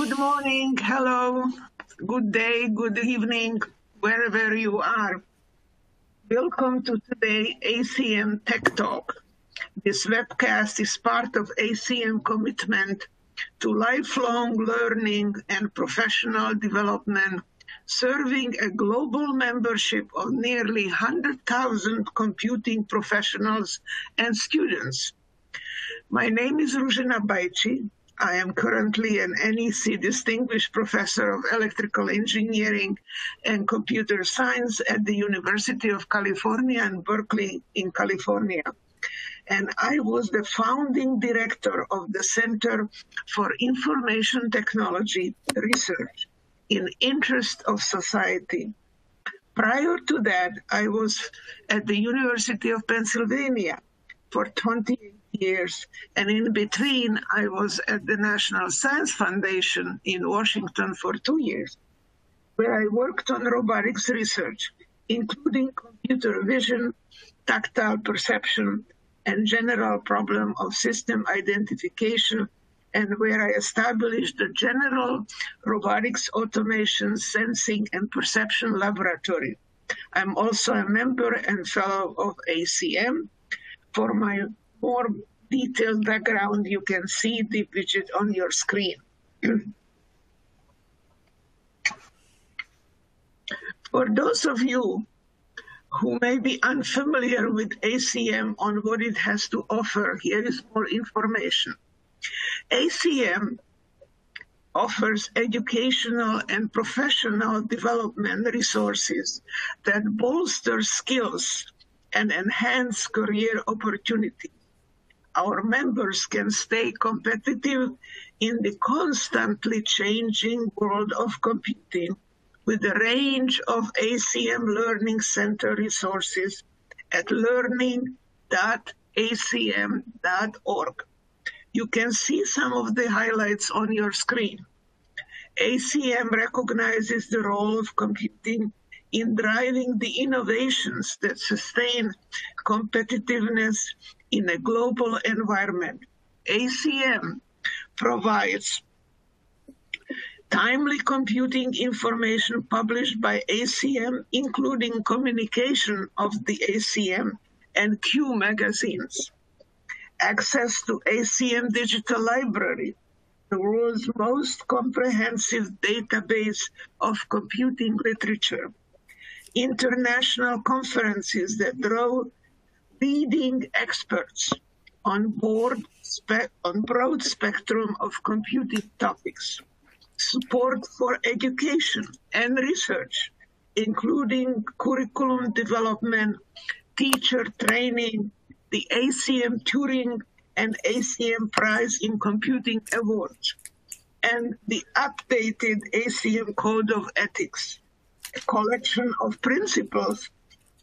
Good morning, hello, good day, good evening, wherever you are. Welcome to today's ACM Tech Talk. This webcast is part of ACM commitment to lifelong learning and professional development, serving a global membership of nearly 100,000 computing professionals and students. My name is Ružena Bajci. I am currently an NEC Distinguished Professor of Electrical Engineering and Computer Science at the University of California in Berkeley in California. And I was the founding director of the Center for Information Technology Research in Interest of Society. Prior to that, I was at the University of Pennsylvania for 28 years, and in between, I was at the National Science Foundation in Washington for 2 years, where I worked on robotics research, including computer vision, tactile perception, and general problem of system identification, and where I established the General Robotics Automation Sensing and Perception Laboratory. I'm also a member and fellow of ACM. For my more detailed background, you can see the widget on your screen. For those of you who may be unfamiliar with ACM on what it has to offer, here is more information. ACM offers educational and professional development resources that bolster skills and enhance career opportunities. Our members can stay competitive in the constantly changing world of computing with a range of ACM Learning Center resources at learning.acm.org. You can see some of the highlights on your screen. ACM recognizes the role of computing in driving the innovations that sustain competitiveness in a global environment. ACM provides timely computing information published by ACM, including communication of the ACM and Q magazines. Access to ACM Digital Library, the world's most comprehensive database of computing literature. International conferences that draw leading experts on broad spectrum of computing topics. Support for education and research, including curriculum development, teacher training, the ACM Turing and ACM Prize in Computing Awards, and the updated ACM Code of Ethics, a collection of principles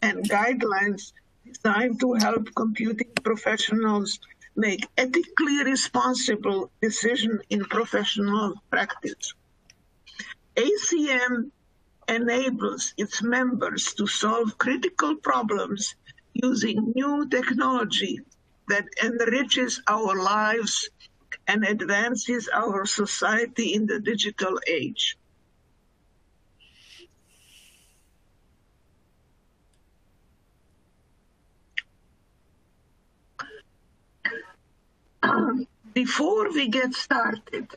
and guidelines designed to help computing professionals make ethically responsible decisions in professional practice. ACM enables its members to solve critical problems using new technology that enriches our lives and advances our society in the digital age. Before we get started,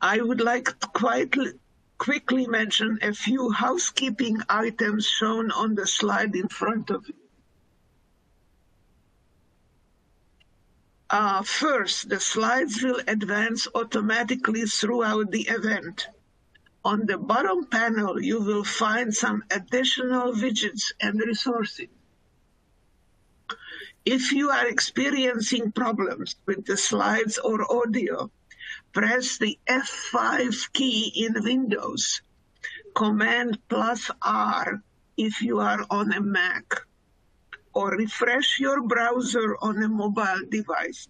I would like to quickly mention a few housekeeping items shown on the slide in front of you. First, the slides will advance automatically throughout the event. On the bottom panel, you will find some additional widgets and resources. If you are experiencing problems with the slides or audio, press the F5 key in Windows, Command +R if you are on a Mac, or refresh your browser on a mobile device.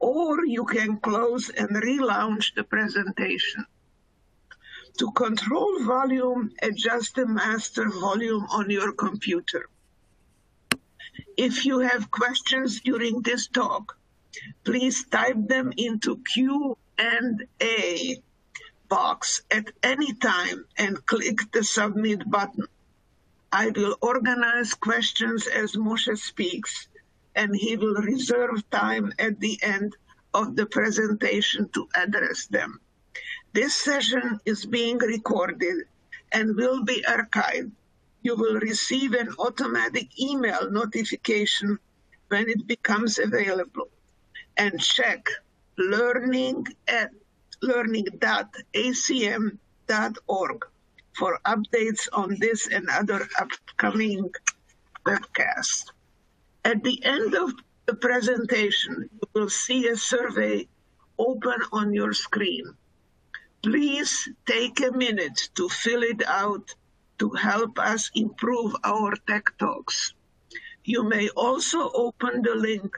Or you can close and relaunch the presentation. To control volume, adjust the master volume on your computer. If you have questions during this talk, Please type them into Q&A box at any time and click the submit button. I will organize questions as Moshe speaks, and he will reserve time at the end of the presentation to address them. This session is being recorded and will be archived. You will receive an automatic email notification when it becomes available. And check learning.acm.org for updates on this and other upcoming webcasts. At the end of the presentation, you will see a survey open on your screen. Please take a minute to fill it out to help us improve our tech talks. You may also open the link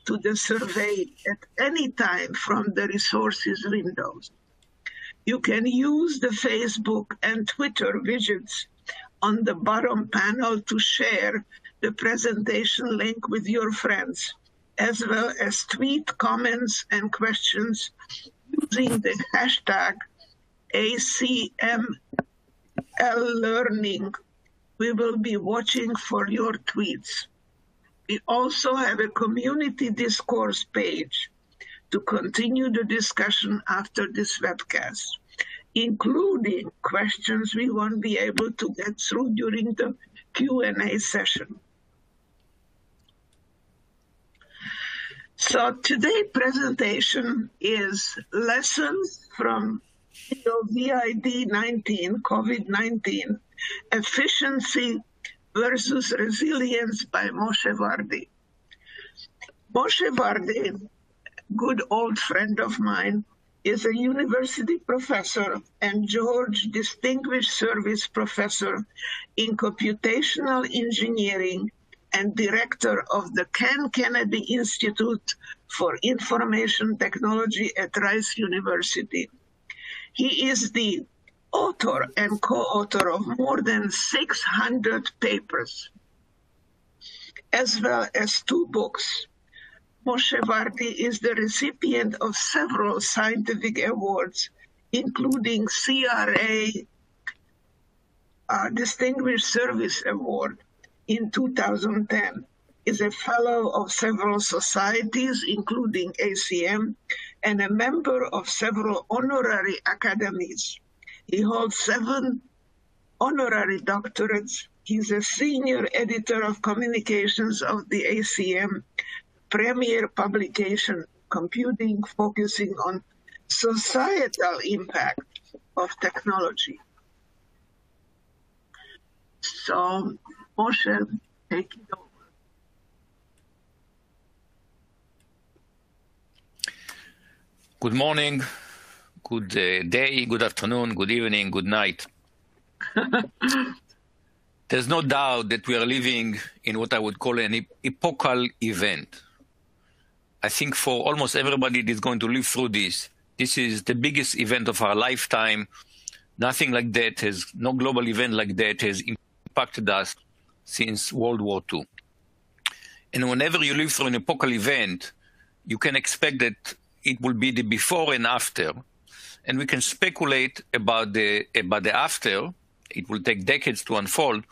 to the survey at any time from the resources windows. You can use the Facebook and Twitter widgets on the bottom panel to share the presentation link with your friends, as well as tweet comments and questions using the hashtag ACMLlearning. We will be watching for your tweets. We also have a community discourse page to continue the discussion after this webcast, including questions we won't be able to get through during the Q&A session. So today's presentation is lessons from COVID-19, efficiency versus resilience by Moshe Vardi. Moshe Vardi, good old friend of mine, is a university professor and George Distinguished Service Professor in Computational Engineering and director of the Ken Kennedy Institute for Information Technology at Rice University. He is the author and co-author of more than 600 papers, as well as 2 books. Moshe Vardi is the recipient of several scientific awards, including CRA Distinguished Service Award in 2010, is a fellow of several societies, including ACM, and a member of several honorary academies. He holds 7 honorary doctorates. He's a senior editor of communications of the ACM, premier publication, Computing, focusing on societal impact of technology. So, Moshe, take it over. Good morning, good day, good afternoon, good evening, good night. There's no doubt that we are living in what I would call an epochal event. I think for almost everybody that is going to live through this, this is the biggest event of our lifetime. Nothing like that no global event like that has impacted us since World War II. And whenever you live through an epochal event, you can expect that it will be the before and after. And we can speculate about the after. It will take decades to unfold.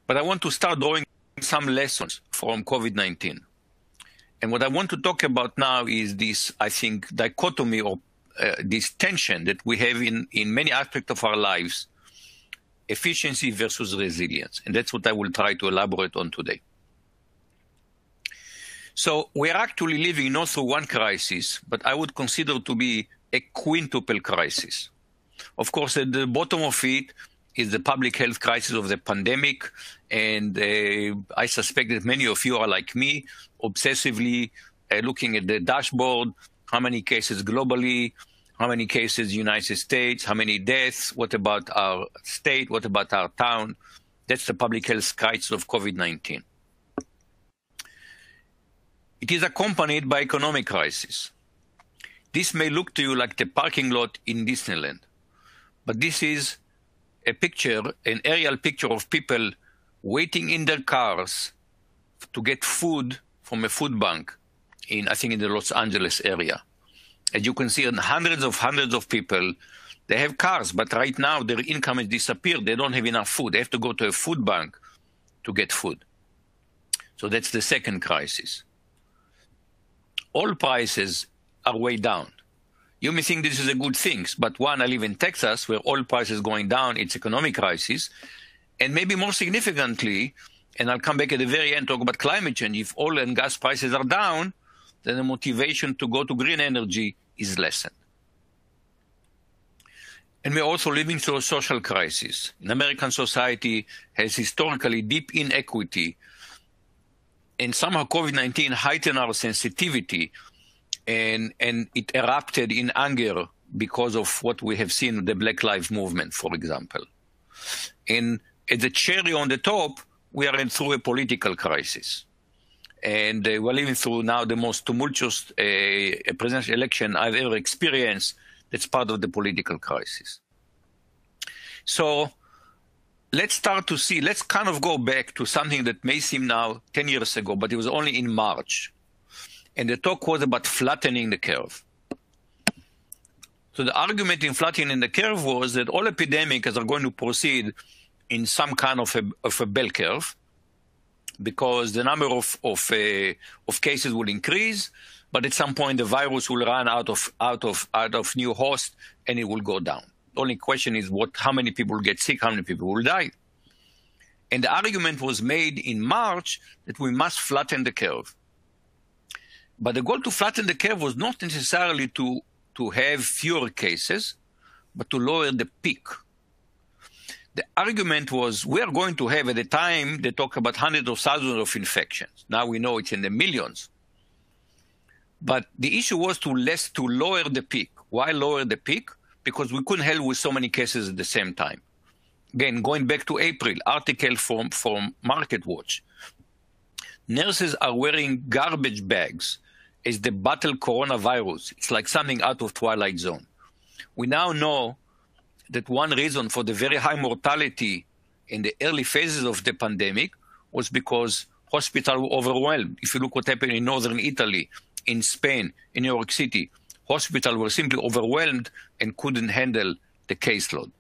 But I want to start drawing some lessons from COVID-19. And what I want to talk about now is this, I think, dichotomy or this tension that we have in many aspects of our lives, efficiency versus resilience. And that's what I will try to elaborate on today. So we are actually living not through one crisis, but I would consider to be a quintuple crisis. Of course, at the bottom of it is the public health crisis of the pandemic. And I suspect that many of you are like me, obsessively looking at the dashboard, how many cases globally, how many cases United States, how many deaths, what about our state, what about our town. That's the public health crisis of COVID-19. It is accompanied by economic crisis. This may look to you like the parking lot in Disneyland, but this is a picture, an aerial picture of people waiting in their cars to get food from a food bank I think in the Los Angeles area. As you can see, hundreds of people, they have cars, but right now their income has disappeared. They don't have enough food. They have to go to a food bank to get food. So that's the second crisis. Oil prices are way down. You may think this is a good thing, but one, I live in Texas, where oil prices going down, it's economic crisis. And maybe more significantly, and I'll come back at the very end, talk about climate change. If oil and gas prices are down, then the motivation to go to green energy is lessened. And we're also living through a social crisis. In American society has historically deep inequity, and somehow COVID-19 heightened our sensitivity, and it erupted in anger because of what we have seen, the Black Lives Movement, for example. And as a cherry on the top, we are through a political crisis. And we're living through now the most tumultuous presidential election I've ever experienced. That's part of the political crisis. So let's start to see, let's kind of go back to something that may seem now 10 years ago, but it was only in March. And the talk was about flattening the curve. So the argument in flattening the curve was that all epidemics are going to proceed in some kind of a bell curve, because the number of cases will increase, but at some point the virus will run out of new hosts and it will go down. The only question is how many people get sick, how many people will die. And the argument was made in March that we must flatten the curve. But the goal to flatten the curve was not necessarily to have fewer cases, but to lower the peak. The argument was we are going to have, at the time, they talk about hundreds of thousands of infections. Now we know it's in the millions. But the issue was to lower the peak. Why lower the peak? Because we couldn't handle with so many cases at the same time. Again, going back to April, article from MarketWatch. Nurses are wearing garbage bags as they battle coronavirus. It's like something out of Twilight Zone. We now know that one reason for the very high mortality in the early phases of the pandemic was because hospitals were overwhelmed. If you look what happened in northern Italy, in Spain, in New York City, hospitals were simply overwhelmed and couldn't handle the caseload.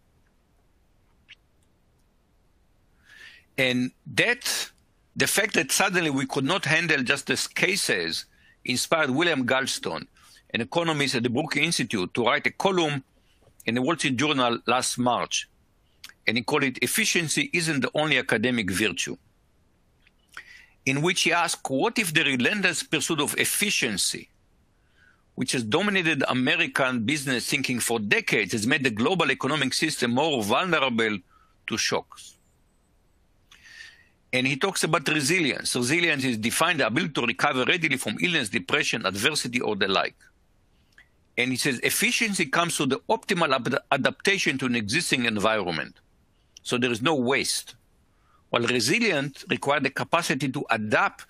And the fact that suddenly we could not handle just the cases inspired William Galston, an economist at the Brookings Institute, to write a column in the Wall Street Journal last March. And he called it "Efficiency Isn't the Only Academic Virtue," in which he asked, what if the relentless pursuit of efficiency, which has dominated American business thinking for decades, has made the global economic system more vulnerable to shocks? And he talks about resilience. Resilience is defined the ability to recover readily from illness, depression, adversity, or the like. And he says efficiency comes to the optimal adaptation to an existing environment. So there is no waste. While resilience requires the capacity to adapt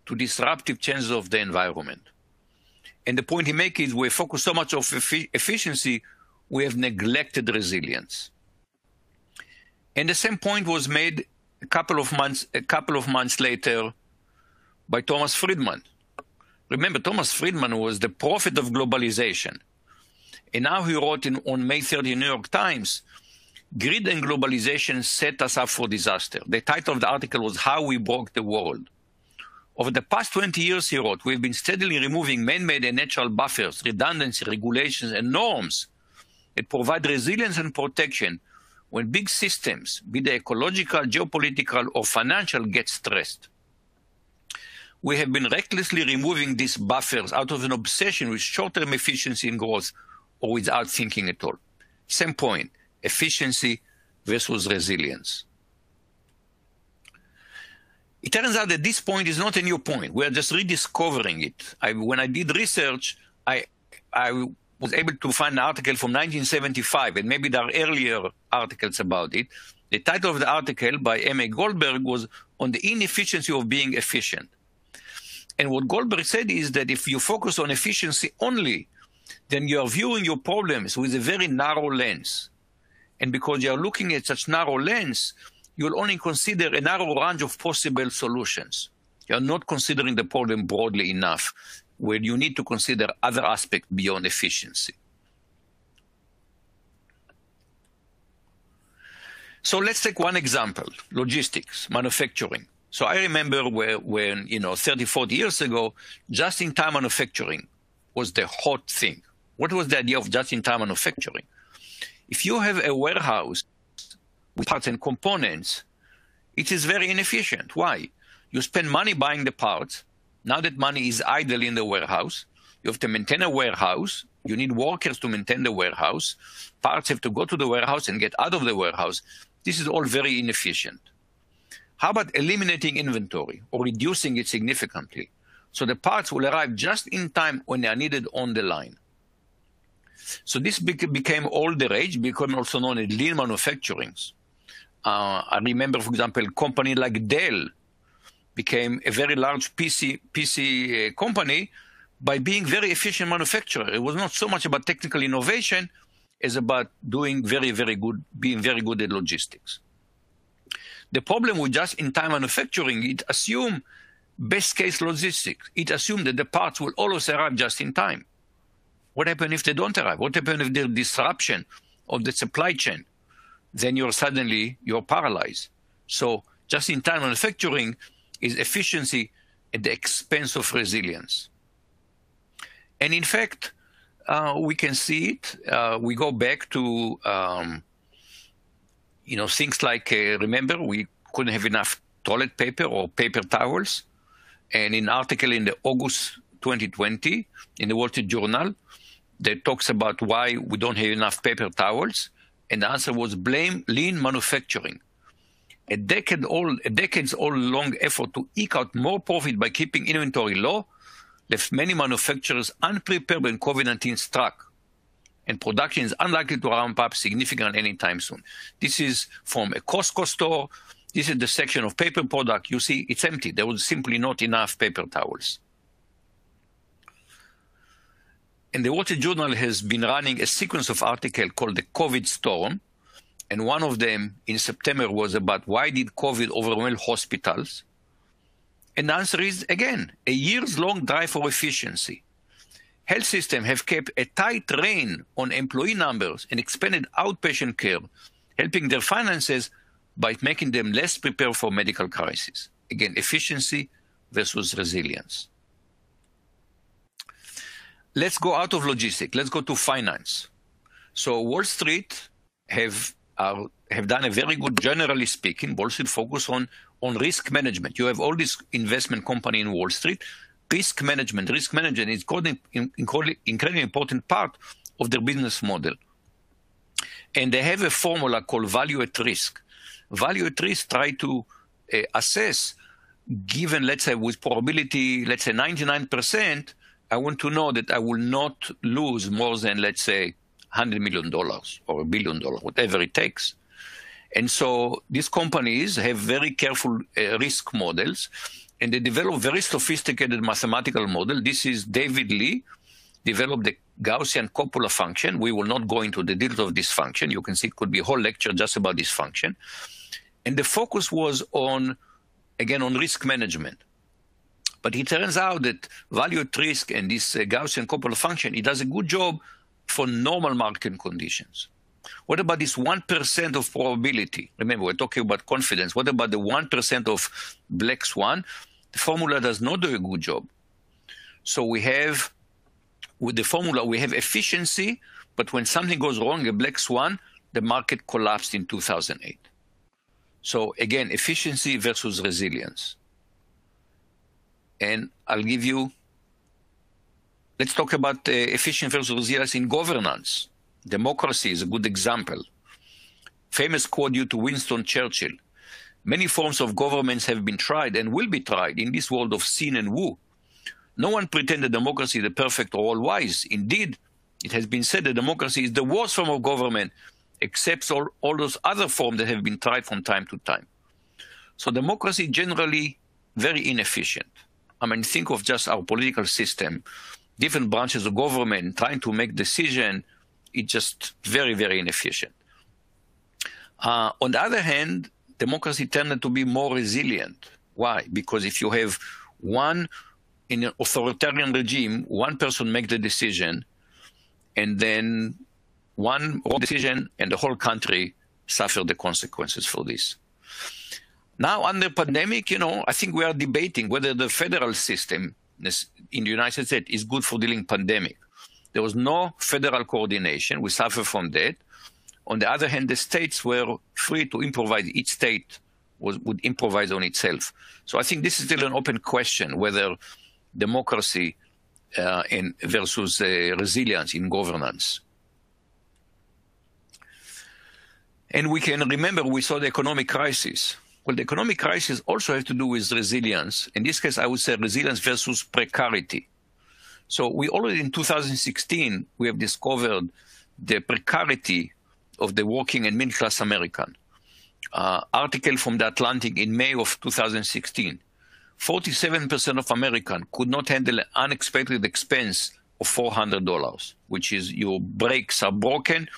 to disruptive changes of the environment. And the point he makes is we focus so much on efficiency, we have neglected resilience. And the same point was made a couple of months later by Thomas Friedman. Remember, Thomas Friedman was the prophet of globalization. And now he wrote on May 30 in New York Times, "Greed and globalization set us up for disaster." The title of the article was "How We Broke the World." Over the past 20 years, he wrote, we've been steadily removing man-made and natural buffers, redundancy, regulations, and norms that provide resilience and protection when big systems, be they ecological, geopolitical, or financial, get stressed. We have been recklessly removing these buffers out of an obsession with short-term efficiency and growth, or without thinking at all. Same point, efficiency versus resilience. It turns out that this point is not a new point. We are just rediscovering it. When I did research, I was able to find an article from 1975, and maybe there are earlier articles about it. The title of the article by M.A. Goldberg was on the inefficiency of being efficient. And what Goldberg said is that if you focus on efficiency only, then you are viewing your problems with a very narrow lens. And because you are looking at such narrow lens, you'll only consider a narrow range of possible solutions. You're not considering the problem broadly enough, where you need to consider other aspects beyond efficiency. So let's take one example, logistics, manufacturing. So I remember when 30, 40 years ago, just-in-time manufacturing was the hot thing. What was the idea of just-in-time manufacturing? If you have a warehouse with parts and components, it is very inefficient. Why? You spend money buying the parts. Now that money is idle in the warehouse, you have to maintain a warehouse. You need workers to maintain the warehouse. Parts have to go to the warehouse and get out of the warehouse. This is all very inefficient. How about eliminating inventory or reducing it significantly so the parts will arrive just in time when they are needed on the line? So this became all the rage, became also known as lean manufacturing. I remember, for example, a company like Dell became a very large PC company by being very efficient manufacturer. It was not so much about technical innovation as about doing being very good at logistics. The problem with just-in-time manufacturing, it assumes best-case logistics. It assumes that the parts will always arrive just in time. What happens if they don't arrive? What happens if there's disruption of the supply chain? Then you're paralyzed. So just-in-time manufacturing is efficiency at the expense of resilience. And in fact, we can see it. We go back to things like, remember, we couldn't have enough toilet paper or paper towels. And in an article in the August 2020 in the Wall Street Journal, that talks about why we don't have enough paper towels. And the answer was blame lean manufacturing. A decades-old long effort to eke out more profit by keeping inventory low left many manufacturers unprepared when COVID-19 struck, and production is unlikely to ramp up significantly anytime soon. This is from a Costco store. This is the section of paper product. You see, it's empty. There was simply not enough paper towels. And the Wall Street Journal has been running a sequence of articles called the COVID storm. And one of them in September was about why did COVID overwhelm hospitals? And the answer is, again, a years-long drive for efficiency. Health systems have kept a tight rein on employee numbers and expanded outpatient care, helping their finances by making them less prepared for medical crises. Again, efficiency versus resilience. Let's go out of logistics. Let's go to finance. So Wall Street have done a very good, generally speaking. Wall Street focus on risk management. You have all these investment company in Wall Street. Risk management is incredibly important part of their business model. And they have a formula called value at risk. Value at risk try to assess, given, let's say, with probability, let's say 99%, I want to know that I will not lose more than, let's say, $100 million or $1 billion, whatever it takes. And so these companies have very careful risk models, and they develop very sophisticated mathematical model. This is David Lee, developed the Gaussian copula function. We will not go into the details of this function. You can see it could be a whole lecture just about this function. And the focus was on, again, on risk management. But it turns out that value at risk and this Gaussian copula function, it does a good job for normal market conditions. What about this 1% of probability? Remember, we're talking about confidence. What about the 1% of black swan? The formula does not do a good job. So we have, with the formula, we have efficiency, but when something goes wrong, a black swan, the market collapsed in 2008. So again, efficiency versus resilience. And I'll give you, let's talk about efficiency versus resilience in governance. Democracy is a good example. Famous quote due to Winston Churchill. Many forms of governments have been tried and will be tried in this world of sin and woo. No one pretended democracy is the perfect or all-wise. Indeed, it has been said that democracy is the worst form of government, except all those other forms that have been tried from time to time. So democracy generally very inefficient. I mean, think of just our political system, different branches of government trying to make decisions. It's just very, very inefficient. On the other hand, democracy tended to be more resilient. Why? Because if you have in an authoritarian regime, one person make the decision, and then one wrong decision, and the whole country suffer the consequences for this. Now, under pandemic, I think we are debating whether the federal system in the United States is good for dealing pandemic. There was no federal coordination. We suffer from that. On the other hand, the states were free to improvise. Each state would improvise on itself. So I think this is still an open question, whether democracy versus resilience in governance. And we can remember we saw the economic crisis. Well, the economic crisis also has to do with resilience. In this case, I would say resilience versus precarity. So we already in 2016, we have discovered the precarity of the working and middle-class American. Article from the Atlantic in May of 2016. 47% of Americans could not handle an unexpected expense of $400, which is your brakes are broken,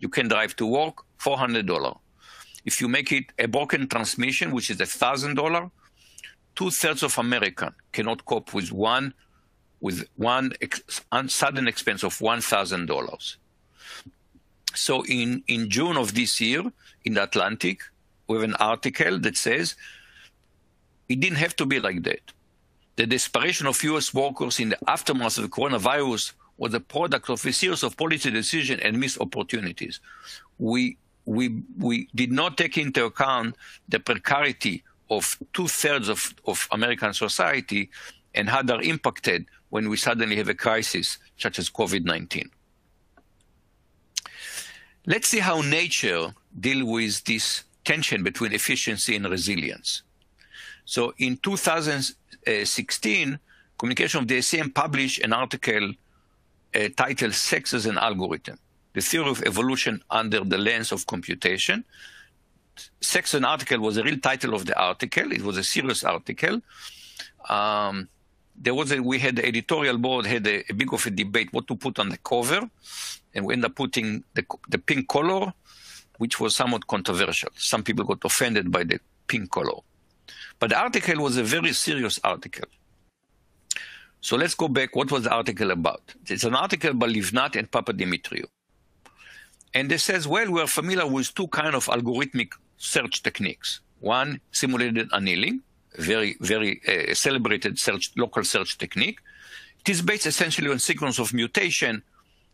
you can drive to work, $400. If you make it a broken transmission, which is $1,000, 2/3 of Americans cannot cope with one sudden expense of $1,000. So in June of this year, in the Atlantic, we have an article that says it didn't have to be like that. The desperation of U.S. workers in the aftermath of the coronavirus was a product of a series of policy decisions and missed opportunities. We did not take into account the precarity of 2/3 of American society and how they're impacted when we suddenly have a crisis such as COVID-19. Let's see how nature deals with this tension between efficiency and resilience. So in 2016, Communication of the ACM published an article titled Sex as an Algorithm, the Theory of Evolution under the Lens of Computation. Sex as an Article was the real title of the article. It was a serious article. We had the editorial board had a big of a debate what to put on the cover, and we ended up putting the pink color, which was somewhat controversial. Some people got offended by the pink color. But the article was a very serious article. So let's go back. What was the article about? It's an article by Livnat and Papadimitriou. And they says, well, we are familiar with two kinds of algorithmic search techniques. One, simulated annealing, very, very celebrated local search technique. It is based essentially on sequence of mutation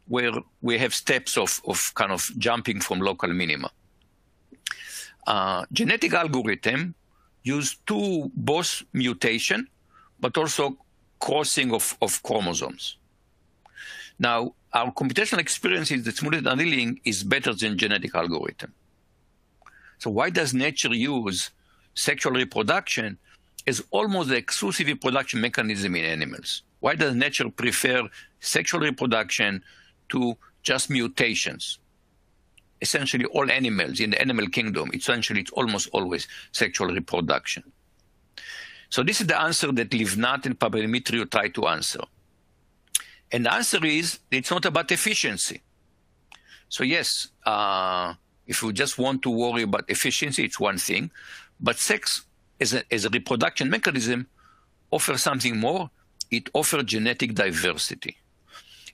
where we have steps of kind of jumping from local minima. Genetic algorithm use both mutation, but also crossing of chromosomes. Now, our computational experience is that simulated annealing is better than genetic algorithm. So why does nature use sexual reproduction as almost the exclusive reproduction mechanism in animals? Why does nature prefer sexual reproduction to just mutations? Essentially, all animals in the animal kingdom, it's almost always sexual reproduction. So this is the answer that Livnat and Papadimitriou try to answer. And the answer is, it's not about efficiency. So yes, if we just want to worry about efficiency, it's one thing. But sex as a reproduction mechanism offers something more. It offers genetic diversity.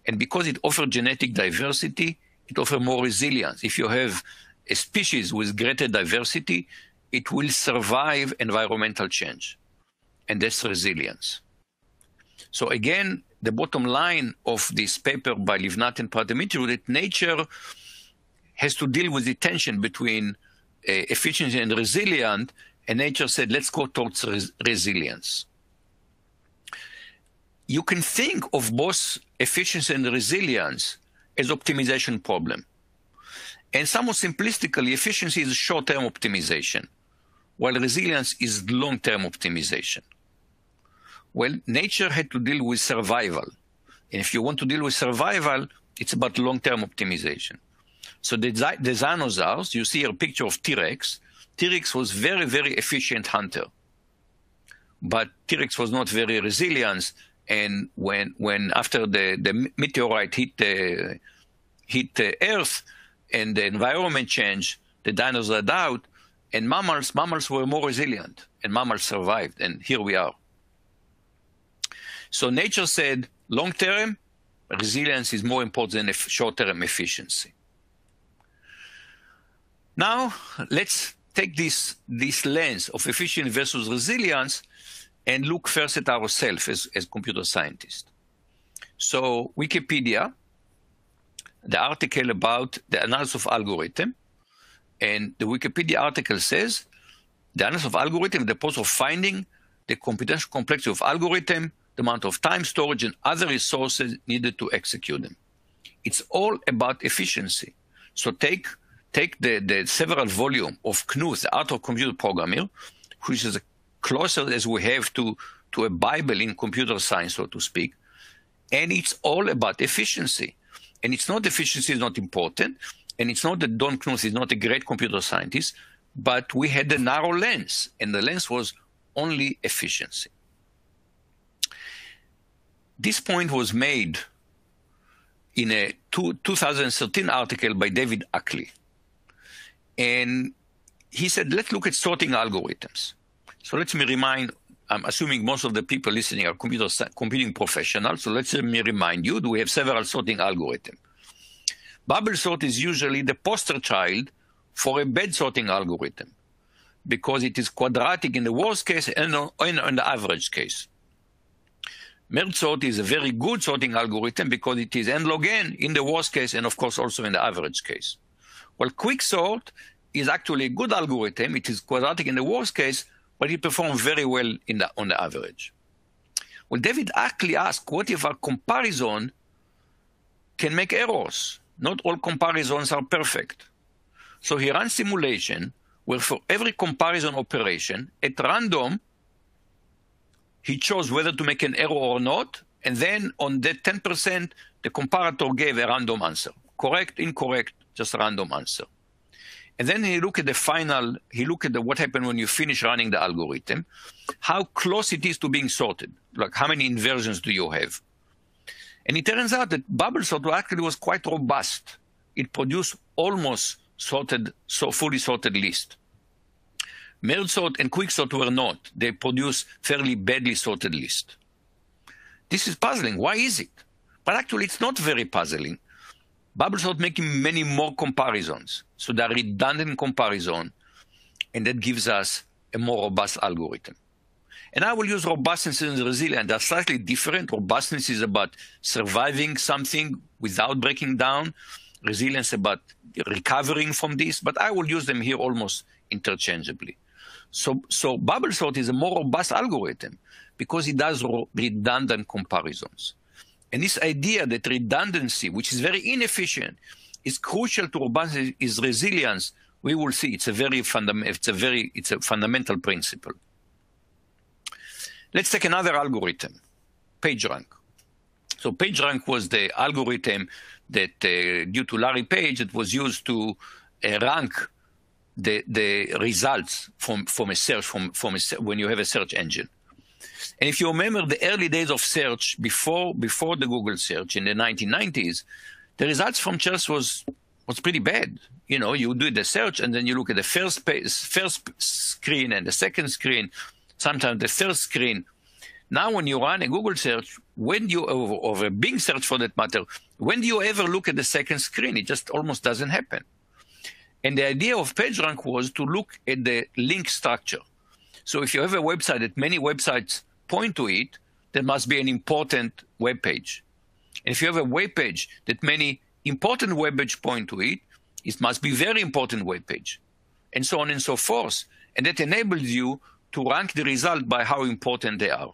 And because it offers genetic diversity, it offers more resilience. If you have a species with greater diversity, it will survive environmental change. And that's resilience. So again, the bottom line of this paper by Livnat and Papadimitriou that nature has to deal with the tension between efficiency and resilience, and nature said, let's go towards resilience. You can think of both efficiency and resilience as optimization problem. And somewhat simplistically, efficiency is short-term optimization, while resilience is long-term optimization. Well, nature had to deal with survival. And if you want to deal with survival, it's about long-term optimization. So the dinosaurs, you see here a picture of T-Rex. T-Rex was very, very efficient hunter. But T-Rex was not very resilient. And when after the meteorite hit the Earth and the environment changed, the dinosaurs died out, And mammals were more resilient, and mammals survived, and here we are. So nature said, long-term, resilience is more important than short-term efficiency. Now, let's take this lens of efficiency versus resilience and look first at ourselves as computer scientists. So Wikipedia, the article about the analysis of algorithm, and the Wikipedia article says, the analysis of algorithm, the process of finding the computational complexity of algorithm, the amount of time, storage, and other resources needed to execute them. It's all about efficiency. So take the several volume of Knuth, the Art of Computer Programming, which is closer as we have to a Bible in computer science, so to speak, and it's all about efficiency. And it's not efficiency is not important, and it's not that Don Knuth is not a great computer scientist, but we had a narrow lens, and the lens was only efficiency. This point was made in a 2013 article by David Ackley. And he said, let's look at sorting algorithms. So let me remind, I'm assuming most of the people listening are computing professionals, so let me remind you that we have several sorting algorithms. Bubble sort is usually the poster child for a bad sorting algorithm because it is quadratic in the worst case and in the average case. Merge sort is a very good sorting algorithm because it is n log n in the worst case and, of course, also in the average case. Well, quick sort is actually a good algorithm. It is quadratic in the worst case, but it performs very well on the average. Well, David Ackley asked, what if our comparison can make errors? Not all comparisons are perfect. So he ran simulation where for every comparison operation, at random, he chose whether to make an error or not, and then on that 10%, the comparator gave a random answer. Correct, incorrect, just a random answer. And then he looked at the final, he looked at what happened when you finish running the algorithm, how close it is to being sorted, like how many inversions do you have. And it turns out that bubble sort actually was quite robust. It produced almost sorted, so fully sorted list. Merge sort and quick sort were not. They produce fairly badly sorted list. This is puzzling. Why is it? But actually, it's not very puzzling. Bubble sort making many more comparisons. So they're redundant comparison, and that gives us a more robust algorithm. And I will use robustness and resilience. They're slightly different. Robustness is about surviving something without breaking down. Resilience about recovering from this. But I will use them here almost interchangeably. So bubble sort is a more robust algorithm because it does redundant comparisons. And this idea that redundancy, which is very inefficient, is crucial to robustness, is resilience, we will see it's a fundamental principle. Let's take another algorithm, PageRank. So PageRank was the algorithm that, due to Larry Page, it was used to rank the results from a search, when you have a search engine. And if you remember the early days of search before the Google search in the 1990s, the results from search was pretty bad. You know, you do the search and then you look at the first screen and the second screen, sometimes the third screen. Now, when you run a Google search, or a Bing search for that matter, when do you ever look at the second screen? It just almost doesn't happen. And the idea of PageRank was to look at the link structure. So if you have a website that many websites point to it, there must be an important web page. And if you have a web page that many important web pages point to it, it must be very important web page, and so on and so forth. And that enables you to rank the result by how important they are.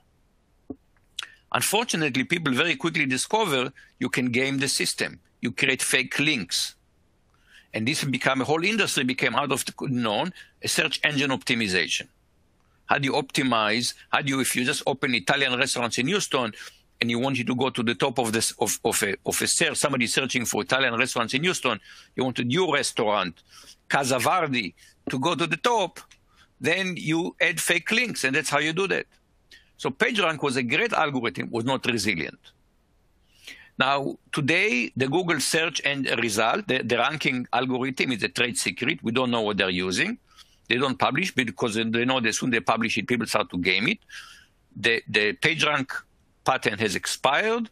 Unfortunately, people very quickly discover you can game the system. You create fake links. And this became a whole industry, became out of the known, a search engine optimization. How do you optimize? If you just open Italian restaurants in Houston and you want you to go to the top of this of a search, somebody searching for Italian restaurants in Houston, you want a new restaurant, Casa Vardi, to go to the top, then you add fake links, and that's how you do that. So PageRank was a great algorithm, was not resilient. Now, today, the Google search and result, the ranking algorithm is a trade secret. We don't know what they're using. They don't publish because they know that as soon as they publish it, people start to game it. The PageRank patent has expired.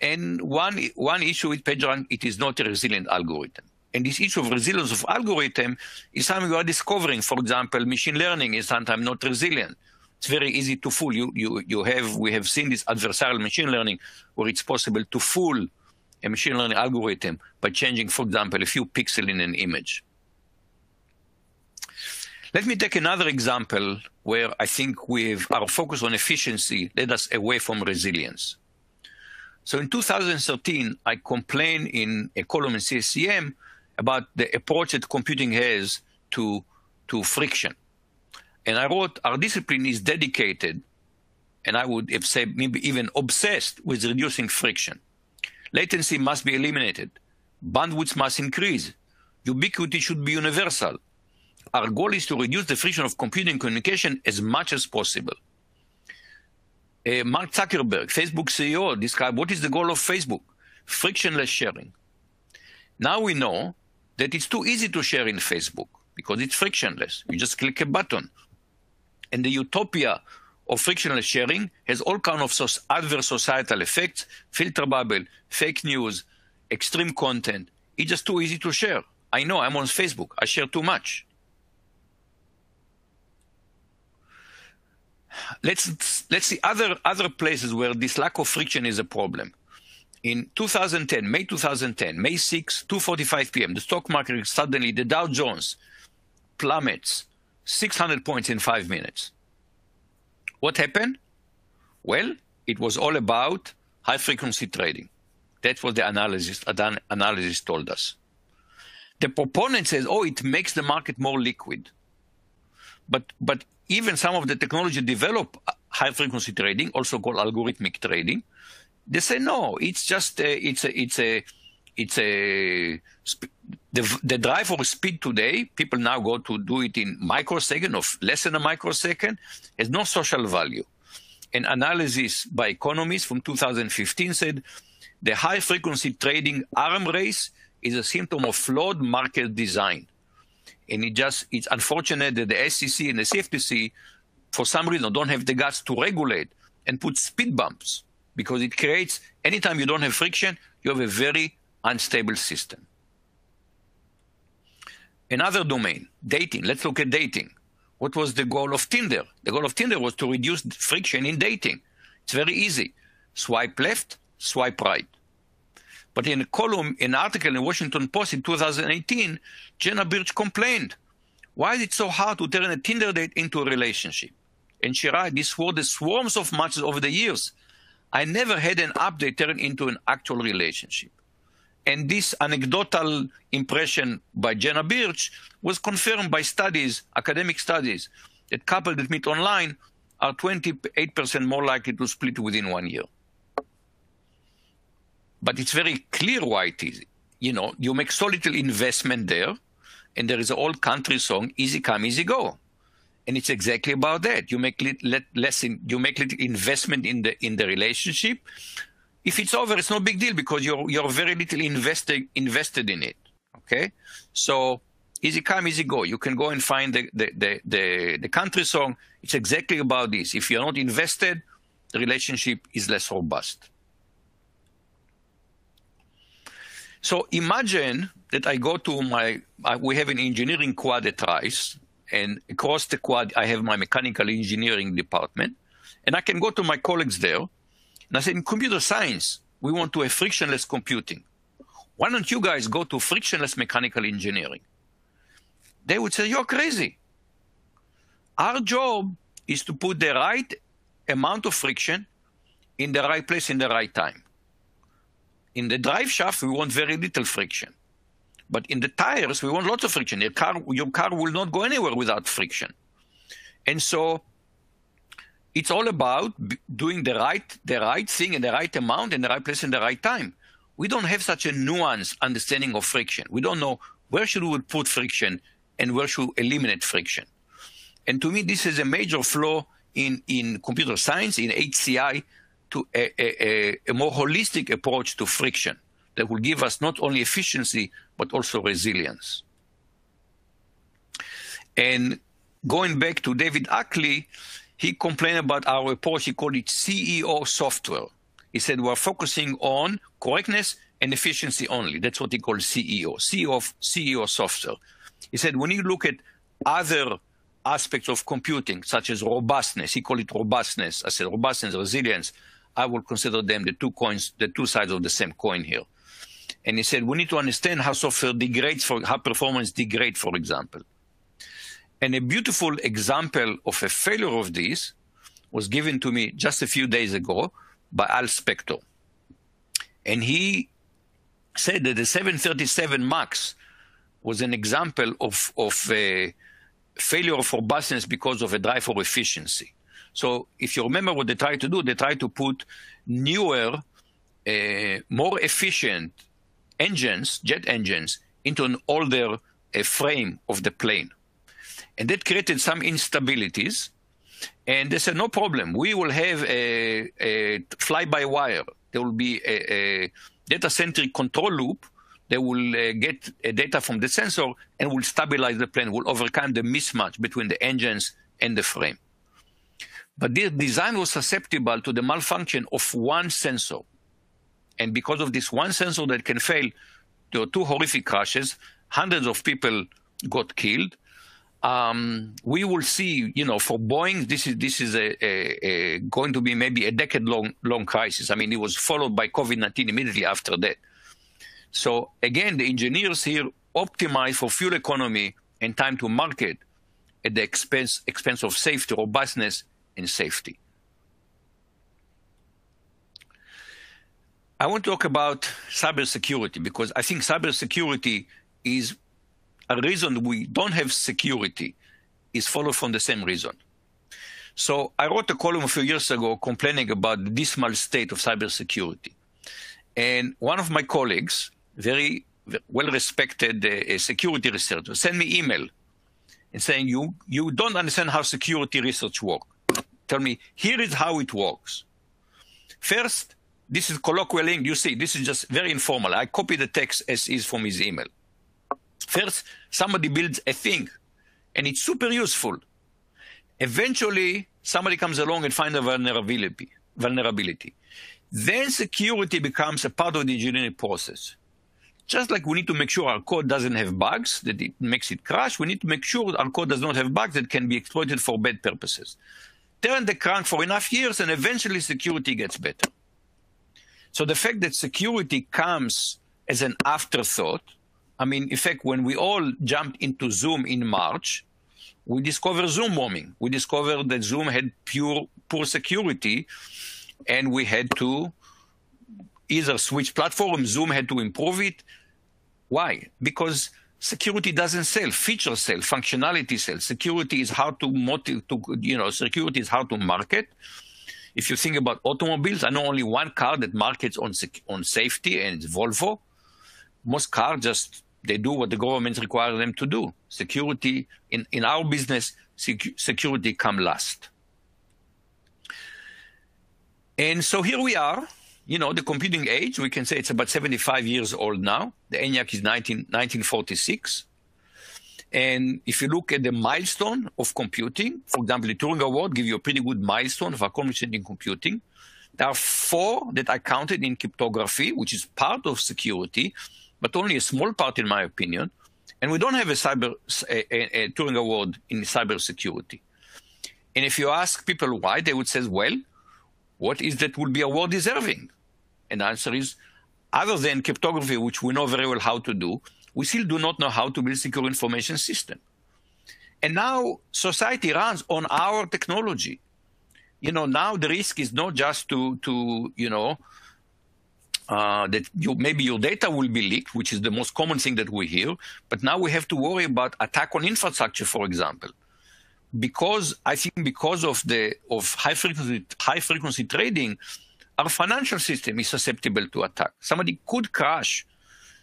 And one issue with PageRank, it is not a resilient algorithm. And this issue of resilience of algorithm is something we are discovering. For example, machine learning is sometimes not resilient. It's very easy to fool. We have seen this adversarial machine learning where it's possible to fool a machine learning algorithm by changing, for example, a few pixels in an image. Let me take another example where I think our focus on efficiency led us away from resilience. So in 2013, I complained in a column in CSCM about the approach that computing has to friction. And I wrote, our discipline is dedicated, and I would have said maybe even obsessed with reducing friction. Latency must be eliminated. Bandwidth must increase. Ubiquity should be universal. Our goal is to reduce the friction of computing communication as much as possible. Mark Zuckerberg, Facebook CEO, described what is the goal of Facebook? Frictionless sharing. Now we know that it's too easy to share in Facebook because it's frictionless. You just click a button. And the utopia of frictionless sharing has all kinds of adverse societal effects, filter bubble, fake news, extreme content. It's just too easy to share. I know, I'm on Facebook. I share too much. Let's see other places where this lack of friction is a problem. In 2010, May 2010, May 6, 2:45 p.m., the stock market suddenly, the Dow Jones plummets 600 points in 5 minutes. What happened? Well, it was all about high-frequency trading. That's what the analysis told us. The proponent says, oh, it makes the market more liquid. But even some of the technology develop high-frequency trading, also called algorithmic trading. They say no, it's just the drive for speed today. People now go to do it in microsecond or less than a microsecond. Has no social value. An analysis by economists from 2015 said the high-frequency trading arm race is a symptom of flawed market design. And it's unfortunate that the SEC and the CFTC, for some reason, don't have the guts to regulate and put speed bumps, because it creates, anytime you don't have friction, you have a very unstable system. Another domain, dating. Let's look at dating. What was the goal of Tinder? The goal of Tinder was to reduce friction in dating. It's very easy. Swipe left, swipe right. But in an article in Washington Post in 2018, Jenna Birch complained, why is it so hard to turn a Tinder date into a relationship? And she writes, these were the swarms of matches over the years. I never had an update turn into an actual relationship. And this anecdotal impression by Jenna Birch was confirmed by studies, academic studies, that couples that meet online are 28% more likely to split within 1 year. But it's very clear why it is. You know, you make so little investment there, and there is an old country song, easy come, easy go. And it's exactly about that. You make little investment in the relationship. If it's over, it's no big deal because you're very little invested in it. Okay? So easy come, easy go. You can go and find the country song. It's exactly about this. If you're not invested, the relationship is less robust. So imagine that I go to we have an engineering quad at Rice, and across the quad, I have my mechanical engineering department, and I can go to my colleagues there, and I say, in computer science, we want to have frictionless computing. Why don't you guys go to frictionless mechanical engineering? They would say, you're crazy. Our job is to put the right amount of friction in the right place in the right time. In the drive shaft, we want very little friction. But in the tires, we want lots of friction. Your car will not go anywhere without friction. And so it's all about doing the right thing in the right amount in the right place in the right time. We don't have such a nuanced understanding of friction. We don't know where should we put friction and where should we eliminate friction. And to me, this is a major flaw in computer science, in HCI, to a more holistic approach to friction that will give us not only efficiency, but also resilience. And going back to David Ackley, he complained about our approach. He called it CEO software. He said we're focusing on correctness and efficiency only. That's what he called CEO software. He said when you look at other aspects of computing, such as robustness, he called it robustness. I said robustness, resilience. I will consider them the two sides of the same coin here. And he said we need to understand how software degrades, how performance degrades, for example. And a beautiful example of a failure of this was given to me just a few days ago by Al Spector. And he said that the 737 MAX was an example of a failure of robustness because of a drive for efficiency. So if you remember what they tried to do, they tried to put newer, more efficient engines, jet engines, into an older frame of the plane. And that created some instabilities. And they said, no problem. We will have a fly-by-wire. There will be a data-centric control loop that will get data from the sensor and will stabilize the plane, will overcome the mismatch between the engines and the frame. But their design was susceptible to the malfunction of one sensor. And because of this one sensor that can fail, there were two horrific crashes. Hundreds of people got killed. We will see, for Boeing, this is going to be maybe a decade-long crisis. I mean, it was followed by COVID-19 immediately after that. So again, the engineers here optimize for fuel economy and time to market at the expense of safety, robustness, and safety. I want to talk about cybersecurity because I think cybersecurity is a reason we don't have security is followed from the same reason. So I wrote a column a few years ago complaining about the dismal state of cybersecurity. And one of my colleagues, very well-respected security researcher, sent me email and saying, you don't understand how security research works. Tell me, here is how it works. First, this is colloquial English. You see, this is just very informal. I copy the text as is from his email. First, somebody builds a thing, and it's super useful. Eventually, somebody comes along and finds a vulnerability. Then security becomes a part of the engineering process. Just like we need to make sure our code doesn't have bugs, that it makes it crash, we need to make sure our code does not have bugs that can be exploited for bad purposes. Turn the crank for enough years, and eventually security gets better. So the fact that security comes as an afterthought, I mean, in fact, when we all jumped into Zoom in March, we discovered Zoom bombing. We discovered that Zoom had poor security, and we had to either switch platform, Zoom had to improve it. Why? Because security doesn't sell, features sell, functionality sells. Security is how to security is how to market. If you think about automobiles, I know only one car that markets on safety, and it's Volvo. Most cars they do what the government requires them to do. Security, in our business, security comes last. And so here we are, the computing age, we can say it's about 75 years old now. The ENIAC is 1946. And if you look at the milestone of computing, for example, the Turing Award gives you a pretty good milestone of accomplishment in computing. There are 4 that I counted in cryptography, which is part of security, but only a small part in my opinion. And we don't have a Turing Award in cybersecurity. And if you ask people why, they would say, well, what is that will be award deserving? And the answer is, other than cryptography, which we know very well how to do, we still do not know how to build secure information system. And now society runs on our technology. Now the risk is not just that maybe your data will be leaked, which is the most common thing that we hear, but now we have to worry about attack on infrastructure, for example. Because of high frequency trading, our financial system is susceptible to attack. Somebody could crash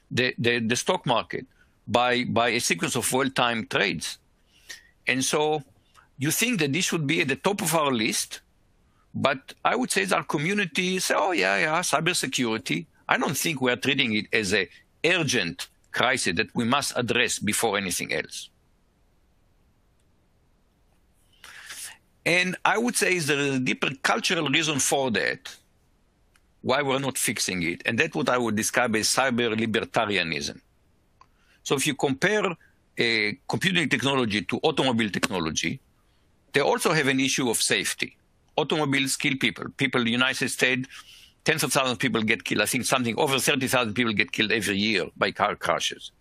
the stock market by a sequence of well-timed trades. And so you think that this should be at the top of our list, but I would say that our community say, oh, yeah, cybersecurity. I don't think we are treating it as an urgent crisis that we must address before anything else. And I would say there is a deeper cultural reason for that, why we're not fixing it. And that's what I would describe as cyber libertarianism. So if you compare computing technology to automobile technology, they also have an issue of safety. Automobiles kill people. People in the United States, tens of thousands of people get killed. I think something over 30,000 people get killed every year by car crashes.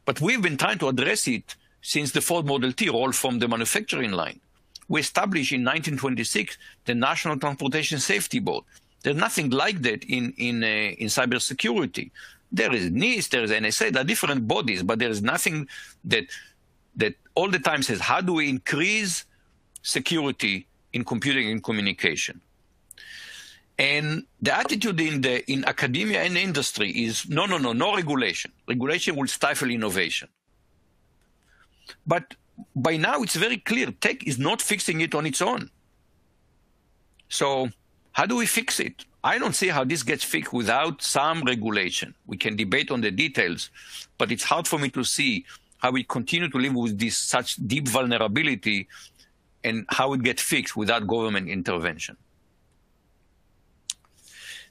But we've been trying to address it since the Ford Model T rolled from the manufacturing line. We established in 1926 the National Transportation Safety Board. There's nothing like that in cybersecurity. There is NIST, there is NSA, there are different bodies, but there is nothing that all the time says, how do we increase security in computing and communication? And the attitude in academia and industry is, no regulation. Regulation will stifle innovation. But by now, it's very clear, tech is not fixing it on its own. So how do we fix it? I don't see how this gets fixed without some regulation. We can debate on the details, but it's hard for me to see how we continue to live with this such deep vulnerability and how it gets fixed without government intervention.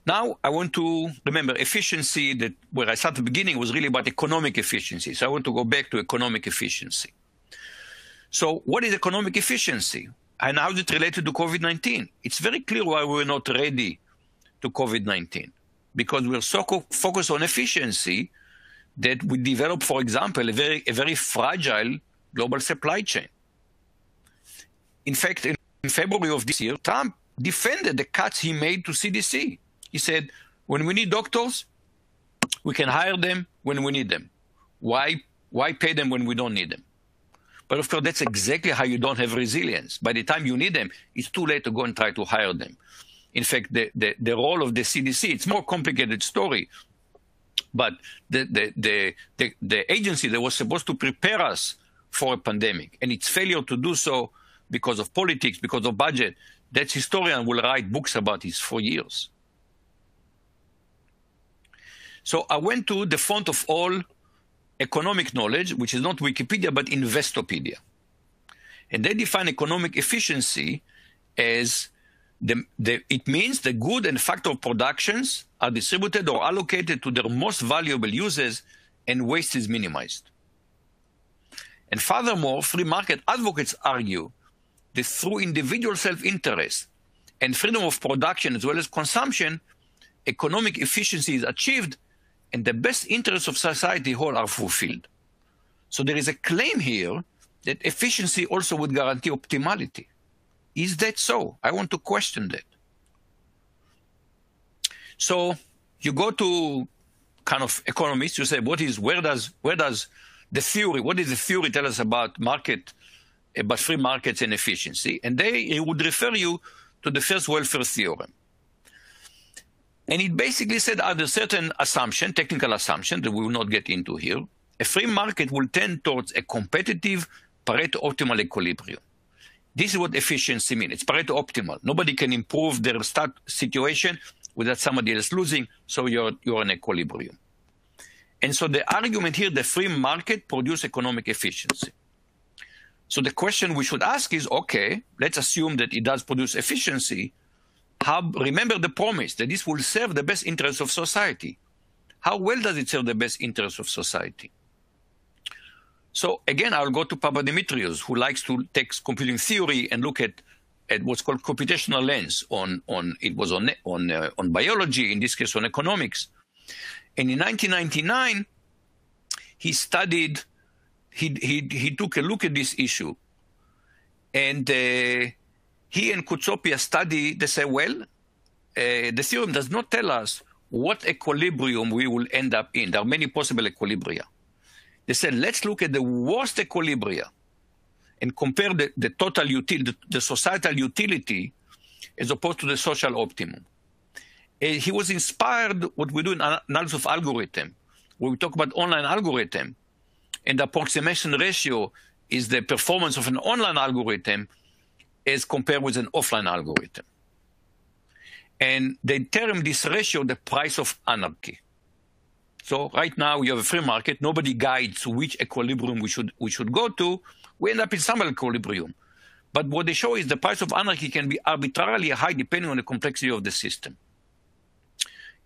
Now, I want to remember efficiency, that where I started at the beginning was really about economic efficiency. So I want to go back to economic efficiency. So what is economic efficiency? And how is it related to COVID-19? It's very clear why we're not ready to COVID-19. Because we're so focused on efficiency that we develop, for example, a very fragile global supply chain. In fact, in February of this year, Trump defended the cuts he made to CDC. He said, when we need doctors, we can hire them when we need them. Why pay them when we don't need them? But of course, that's exactly how you don't have resilience. By the time you need them, it's too late to go and try to hire them. In fact, the role of the CDC, it's a more complicated story. But the agency that was supposed to prepare us for a pandemic, and its failure to do so because of politics, because of budget, that historian will write books about this for years. So I went to the font of all economic knowledge, which is not Wikipedia, but Investopedia. And they define economic efficiency as it means the good and factor productions are distributed or allocated to their most valuable uses and waste is minimized. And furthermore, free market advocates argue that through individual self-interest and freedom of production as well as consumption, economic efficiency is achieved and the best interests of society whole are fulfilled. So there is a claim here that efficiency also would guarantee optimality. Is that so? I want to question that. So you go to kind of economists, you say, where does the theory, what does the theory tell us about free markets and efficiency? And they would refer you to the first welfare theorem. And it basically said under certain assumption, technical assumption that we will not get into here, a free market will tend towards a competitive Pareto optimal equilibrium. This is what efficiency means. It's Pareto optimal. Nobody can improve their situation without somebody else losing, so you're in equilibrium. And so the argument here, the free market produces economic efficiency. So the question we should ask is, okay, let's assume that it does produce efficiency. Remember the promise that this will serve the best interests of society. How well does it serve the best interests of society? So again, I'll go to Papadimitrios, who likes to take computing theory and look at what's called computational lens on biology, in this case on economics. And in 1999, he took a look at this issue. And he and Kutsopia study, they say, well, the theorem does not tell us what equilibrium we will end up in. There are many possible equilibria. They said, let's look at the worst equilibria and compare the total utility, the societal utility, as opposed to the social optimum. He was inspired what we do in analysis of algorithm, where we talk about online algorithm, and the approximation ratio is the performance of an online algorithm as compared with an offline algorithm. And they term this ratio the price of anarchy. So right now you have a free market. Nobody guides which equilibrium we should go to. We end up in some equilibrium. But what they show is the price of anarchy can be arbitrarily high depending on the complexity of the system.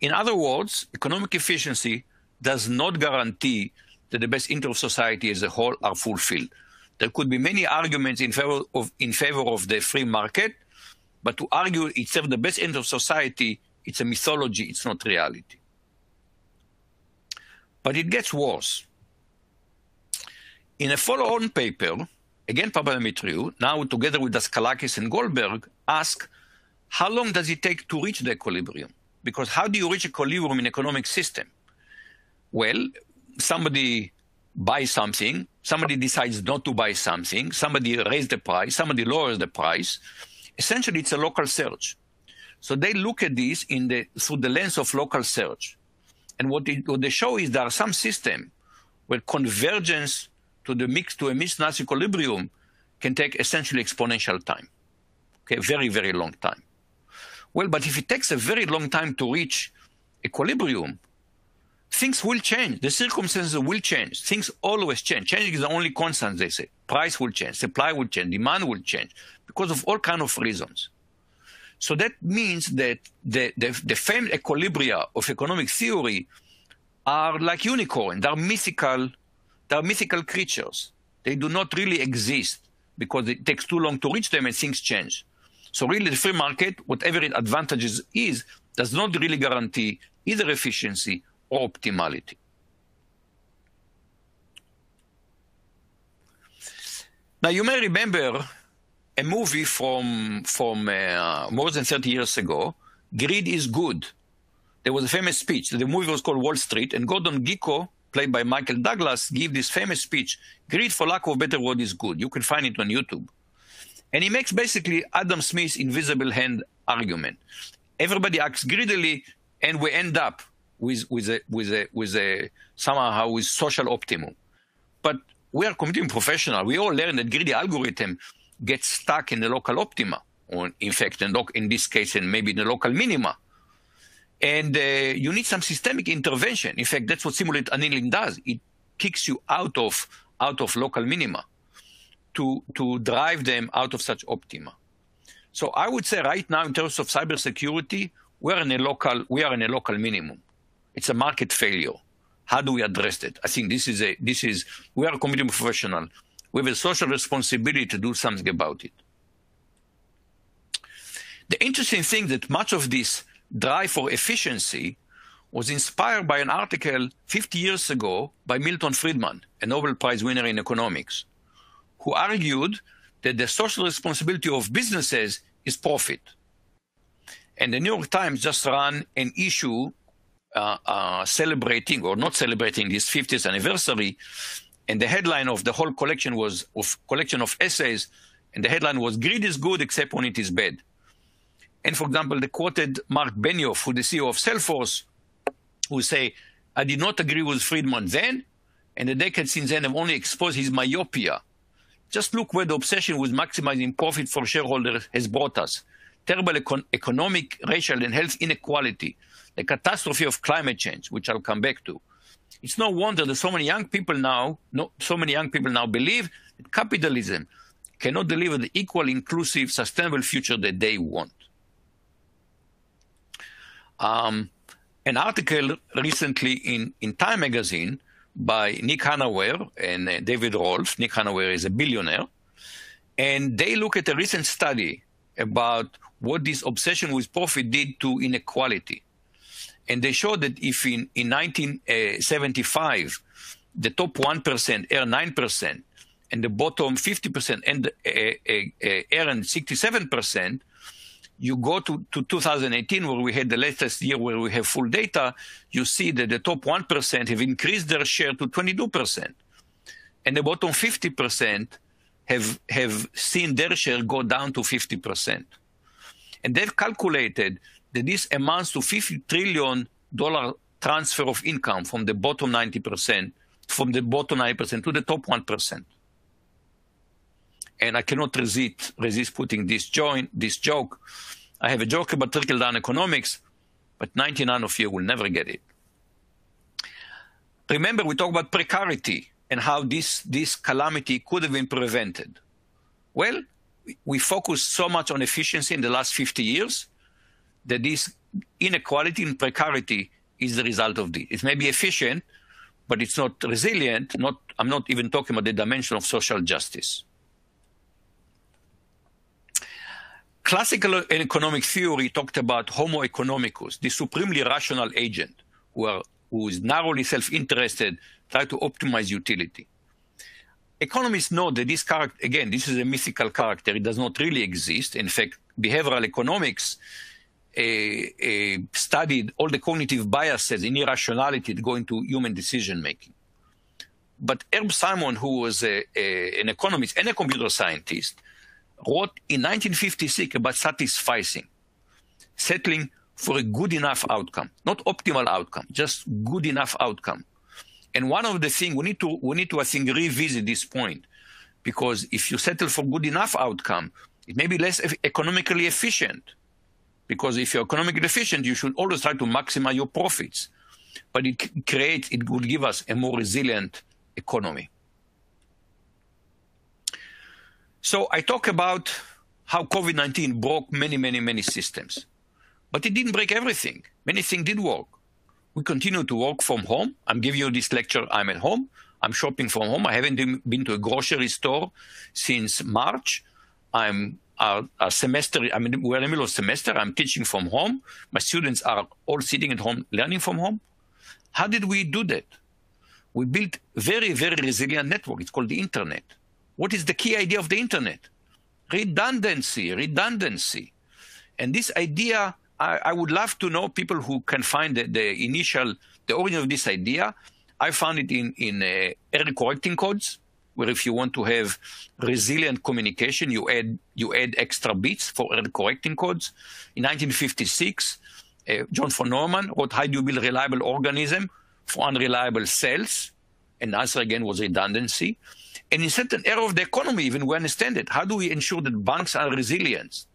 In other words, economic efficiency does not guarantee that the best interests of society as a whole are fulfilled. There could be many arguments in favor of the free market, but to argue it serves the best interest of society, it's a mythology, it's not reality. But it gets worse. In a follow-on paper, again Papademetriou, now together with Daskalakis and Goldberg, ask how long does it take to reach the equilibrium? Because how do you reach equilibrium in an economic system? Well, somebody buys something, somebody decides not to buy something, somebody raises the price, somebody lowers the price. Essentially, it's a local search. So they look at this through the lens of local search. And what they show is there are some systems where convergence to a mismatched equilibrium can take essentially exponential time. Okay, very, very long time. Well, but if it takes a very long time to reach equilibrium, things will change. The circumstances will change. Things always change. Changing is the only constant, they say. Price will change. Supply will change. Demand will change because of all kinds of reasons. So that means that the famed equilibria of economic theory are like unicorns. They're mythical creatures. They do not really exist because it takes too long to reach them and things change. So really the free market, whatever its advantages is, does not really guarantee either efficiency or optimality. Now you may remember a movie from more than 30 years ago, Greed is Good. There was a famous speech. The movie was called Wall Street, and Gordon Gekko, played by Michael Douglas, gave this famous speech, Greed, for lack of a better word, is good. You can find it on YouTube. And he makes basically Adam Smith's invisible hand argument. Everybody acts greedily, and we end up with social optimum. But we are computing professionals. We all learn that greedy algorithm gets stuck in the local optima, or in fact, in this case, and maybe in the local minima. And you need some systemic intervention. In fact, that's what simulated annealing does. It kicks you out of local minima to drive them out of such optima. So I would say right now, in terms of cybersecurity, we are in a local minimum. It's a market failure. How do we address it? I think we are a computing professional. We have a social responsibility to do something about it. The interesting thing that much of this drive for efficiency was inspired by an article 50 years ago by Milton Friedman, a Nobel Prize winner in economics, who argued that the social responsibility of businesses is profit. And the New York Times just ran an issue celebrating or not celebrating this 50th anniversary, and the headline of the whole collection was collection of essays, and the headline was "Greed is good except when it is bad." And for example, they quoted Mark Benioff, who is the CEO of Salesforce, who say, "I did not agree with Friedman then, and the decades since then have only exposed his myopia. Just look where the obsession with maximizing profit for shareholders has brought us. Terrible economic, racial, and health inequality, the catastrophe of climate change," which I'll come back to. It's no wonder that so many young people now believe that capitalism cannot deliver the equal, inclusive, sustainable future that they want. An article recently in Time magazine by Nick Hanauer and David Rolfe. Nick Hanauer is a billionaire. And they look at a recent study about what this obsession with profit did to inequality. And they show that if in 1975, the top 1% earned 9%, and the bottom 50% earned 67%, you go to 2018, where we had the latest year where we have full data, you see that the top 1% have increased their share to 22%. And the bottom 50% have seen their share go down to 50%. And they've calculated that this amounts to $50 trillion transfer of income from the bottom 90%, from the bottom 9% to the top 1%. And I cannot resist putting this joke. I have a joke about Trickle-Down Economics, but 99 of you will never get it. Remember, we talked about precarity and how this calamity could have been prevented. Well, we focused so much on efficiency in the last 50 years that this inequality and precarity is the result of this. It may be efficient, but it's not resilient. I'm not even talking about the dimension of social justice. Classical economic theory talked about Homo economicus, the supremely rational agent who is narrowly self-interested, try to optimize utility. Economists know that this character, again, this is a mythical character. It does not really exist. In fact, behavioral economics studied all the cognitive biases and irrationality that go into human decision-making. But Herb Simon, who was an economist and a computer scientist, wrote in 1956 about settling for a good enough outcome, not optimal outcome, just good enough outcome. And one of the things we need to, I think, revisit this point, because if you settle for good enough outcome, it may be less economically efficient. Because if you're economically efficient, you should always try to maximize your profits. But it would give us a more resilient economy. So I talk about how COVID-19 broke many systems. But it didn't break everything. Many things did work. We continue to work from home. I'm giving you this lecture. I'm at home. I'm shopping from home. I haven't been to a grocery store since March. We're in the middle of semester. I'm teaching from home. My students are all sitting at home learning from home. How did we do that? We built a very resilient network. It's called the internet. What is the key idea of the internet? Redundancy. And this idea, I would love to know people who can find the origin of this idea. I found it in error correcting codes, where if you want to have resilient communication, you add extra bits for error correcting codes. In 1956, John von Neumann wrote, how do you build a reliable organism for unreliable cells? And the answer again was redundancy. And in certain area of the economy, even we understand it. How do we ensure that banks are resilient?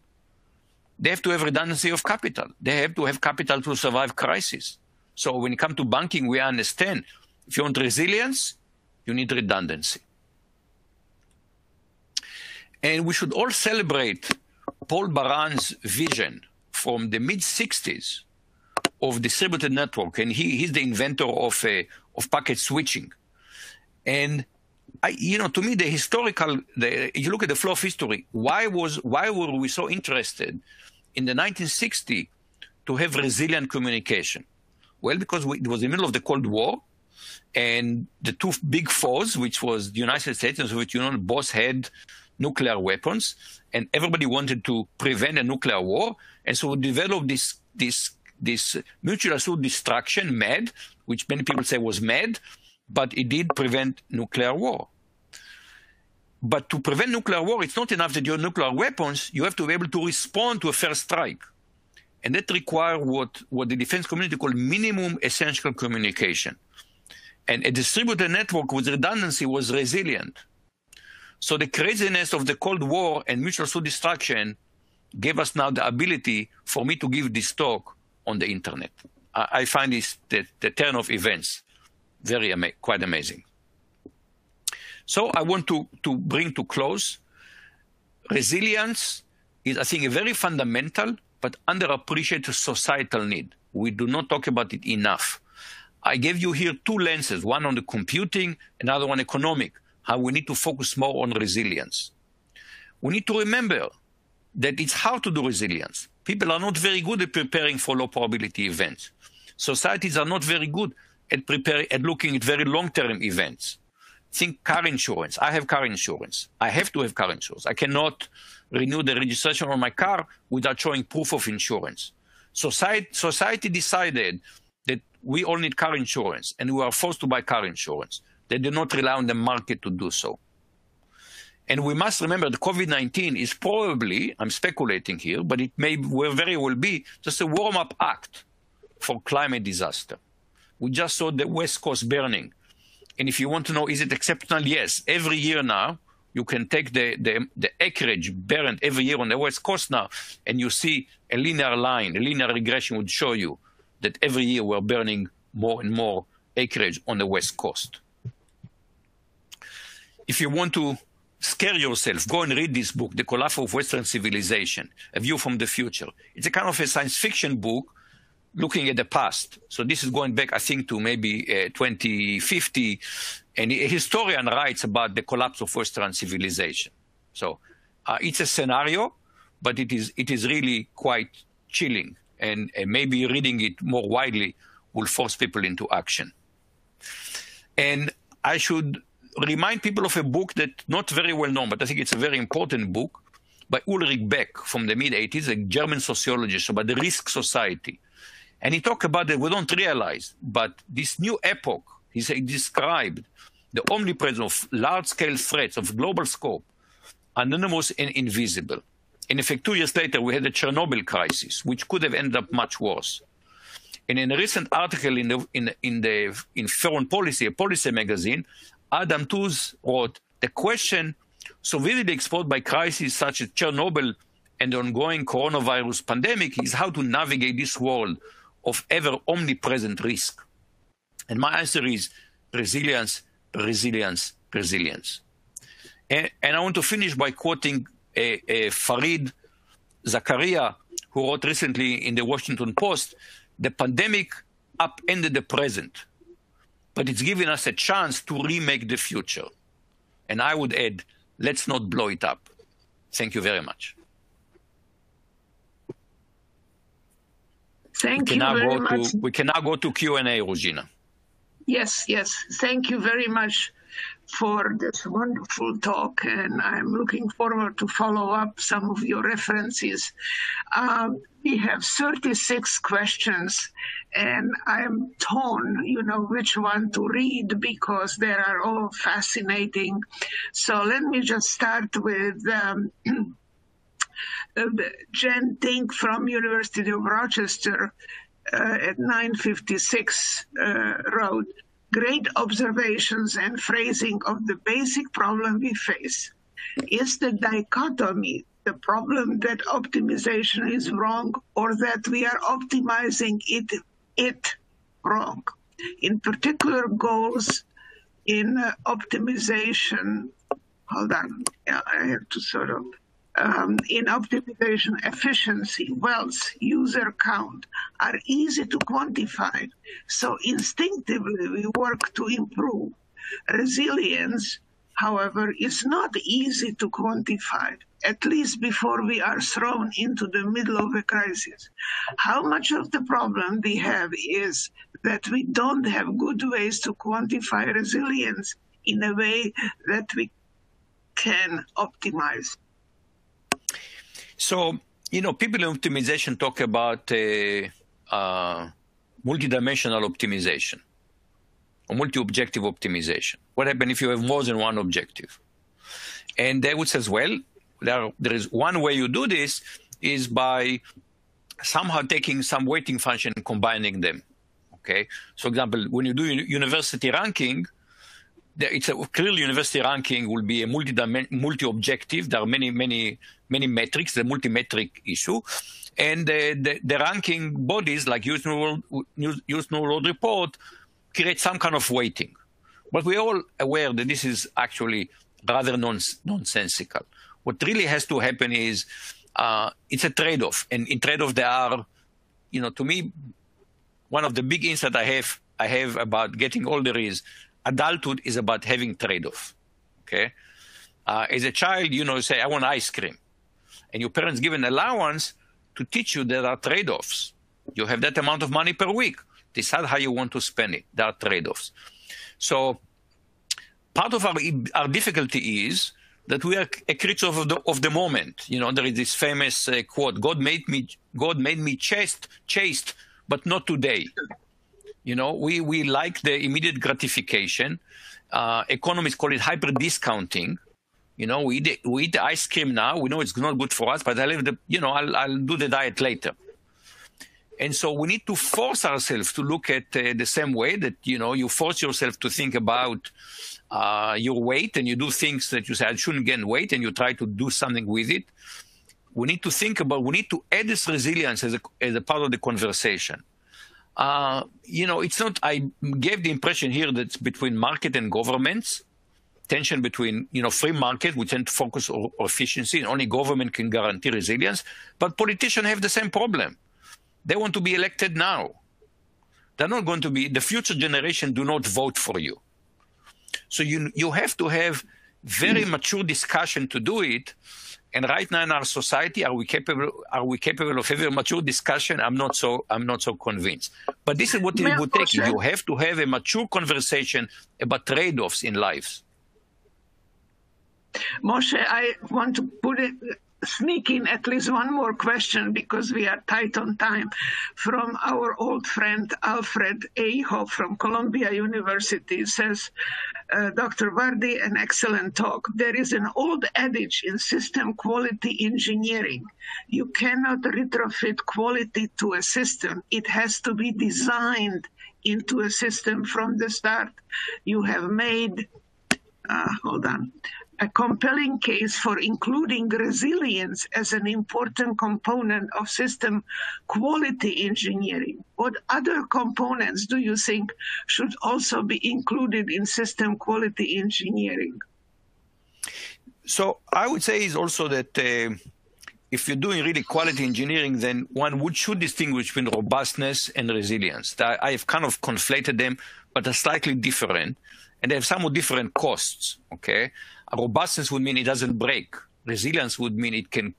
They have to have redundancy of capital. They have to have capital to survive crisis. So when it comes to banking, we understand if you want resilience, you need redundancy. And we should all celebrate Paul Baran's vision from the mid-60s of distributed network. And he's the inventor of packet switching. And to me, if you look at the flow of history, why were we so interested in the 1960s to have resilient communication? Well, because it was in the middle of the Cold War, and the two big foes, which was the United States and Soviet Union, both had nuclear weapons, and everybody wanted to prevent a nuclear war, and so we developed this mutual assured destruction, MAD, which many people say was MAD, but it did prevent nuclear war. But to prevent nuclear war, it's not enough that you have nuclear weapons. You have to be able to respond to a first strike. And that requires what the defense community call minimum essential communication. And a distributed network with redundancy was resilient. So the craziness of the Cold War and mutual assured destruction gave us now the ability for me to give this talk on the internet. I find the turn of events quite amazing. So I want to bring to close. Resilience is, I think, a very fundamental but underappreciated societal need. We do not talk about it enough. I gave you here two lenses, one on the computing, another one economic, how we need to focus more on resilience. We need to remember that it's hard to do resilience. People are not very good at preparing for low probability events. Societies are not very good at looking at very long-term events. Think car insurance. I have car insurance. I have to have car insurance. I cannot renew the registration on my car without showing proof of insurance. Society decided that we all need car insurance, and we are forced to buy car insurance. They do not rely on the market to do so. And we must remember that COVID-19 is probably, I'm speculating here, but it may very well be just a warm-up act for climate disaster. We just saw the West Coast burning. And if you want to know, is it exceptional? Yes. Every year now, you can take the acreage burned every year on the West Coast now, and you see a linear line, a linear regression would show you that every year we're burning more and more acreage on the West Coast. If you want to scare yourself. Go and read this book, The Collapse of Western Civilization, A View from the Future. It's a kind of a science fiction book looking at the past. So this is going back, I think, to maybe 2050. And a historian writes about the collapse of Western civilization. So it's a scenario, but it is really quite chilling. And maybe reading it more widely will force people into action. And I should remind people of a book that not very well known, but I think it's a very important book by Ulrich Beck from the mid-80s, a German sociologist, about the risk society. And he talked about that we don't realize, but this new epoch, he described the omnipresence of large-scale threats of global scope, anonymous and invisible. In effect, 2 years later, we had the Chernobyl crisis, which could have ended up much worse. And in a recent article in Foreign Policy, a policy magazine, Adam Tooze wrote, the question so vividly exposed by crises such as Chernobyl and the ongoing coronavirus pandemic is how to navigate this world of ever omnipresent risk. And my answer is resilience, resilience, resilience. And I want to finish by quoting Farid Zakaria, who wrote recently in the Washington Post, the pandemic upended the present, but it's given us a chance to remake the future. And I would add, let's not blow it up. Thank you very much. Thank you very much. We can now go to Q&A, Regina. Yes. Thank you very much for this wonderful talk, and I'm looking forward to follow up some of your references. We have 36 questions, and I'm torn, which one to read because they are all fascinating. So let me just start with Jen Tink from University of Rochester at 956 wrote, great observations and phrasing of the basic problem we face. Is the dichotomy the problem that optimization is wrong or that we are optimizing it wrong? In particular, goals in optimization, hold on, I have to sort of, in optimization, efficiency, wealth, user count are easy to quantify. So instinctively we work to improve. Resilience, however, is not easy to quantify, at least before we are thrown into the middle of a crisis. How much of the problem we have is that we don't have good ways to quantify resilience in a way that we can optimize? So, people in optimization talk about multidimensional optimization or multi-objective optimization. What happens if you have more than one objective? And they would say, well, there is one way you do this is by somehow taking some weighting function and combining them. Okay. So, for example, when you do university ranking, it's clearly university ranking will be a multi-objective. There are many metrics, the multi-metric issue. And the ranking bodies like Use New World Report create some kind of weighting. But we're all aware that this is actually rather nonsensical. What really has to happen is it's a trade-off. And in trade-off there are, to me, one of the big insights I have about getting older is adulthood is about having trade-off, okay? As a child, you say, I want ice cream. And your parents give an allowance to teach you there are trade-offs. You have that amount of money per week. Decide how you want to spend it. There are trade-offs. So part of our difficulty is that we are a creature of the moment. There is this famous quote, God made me chaste, but not today. We like the immediate gratification. Economists call it hyper discounting. We eat ice cream now. We know it's not good for us, but I'll do the diet later. And so we need to force ourselves to look at the same way that, you force yourself to think about your weight and you do things that you say, I shouldn't gain weight, and you try to do something with it. We need to add this resilience as a part of the conversation. It's not, I gave the impression here that it's between market and governments. tension between, free market, we tend to focus on efficiency, and only government can guarantee resilience. But politicians have the same problem. They want to be elected now. They're not going to be, the future generation do not vote for you. So you have to have very mature discussion to do it. And right now in our society, are we capable of having a mature discussion? I'm not so convinced. But this is what it would take. You have to have a mature conversation about trade-offs in lives. Moshe, I want to sneak in at least one more question because we are tight on time from our old friend Alfred Aho from Columbia University. Says, Dr. Vardi, an excellent talk. There is an old adage in system quality engineering. You cannot retrofit quality to a system. It has to be designed into a system from the start. You have made, a compelling case for including resilience as an important component of system quality engineering. What other components do you think should also be included in system quality engineering? So I would say is also that if you're doing really quality engineering, then one should distinguish between robustness and resilience. I have kind of conflated them, but they're slightly different, and they have somewhat different costs, okay? Robustness would mean it doesn't break. Resilience would mean it can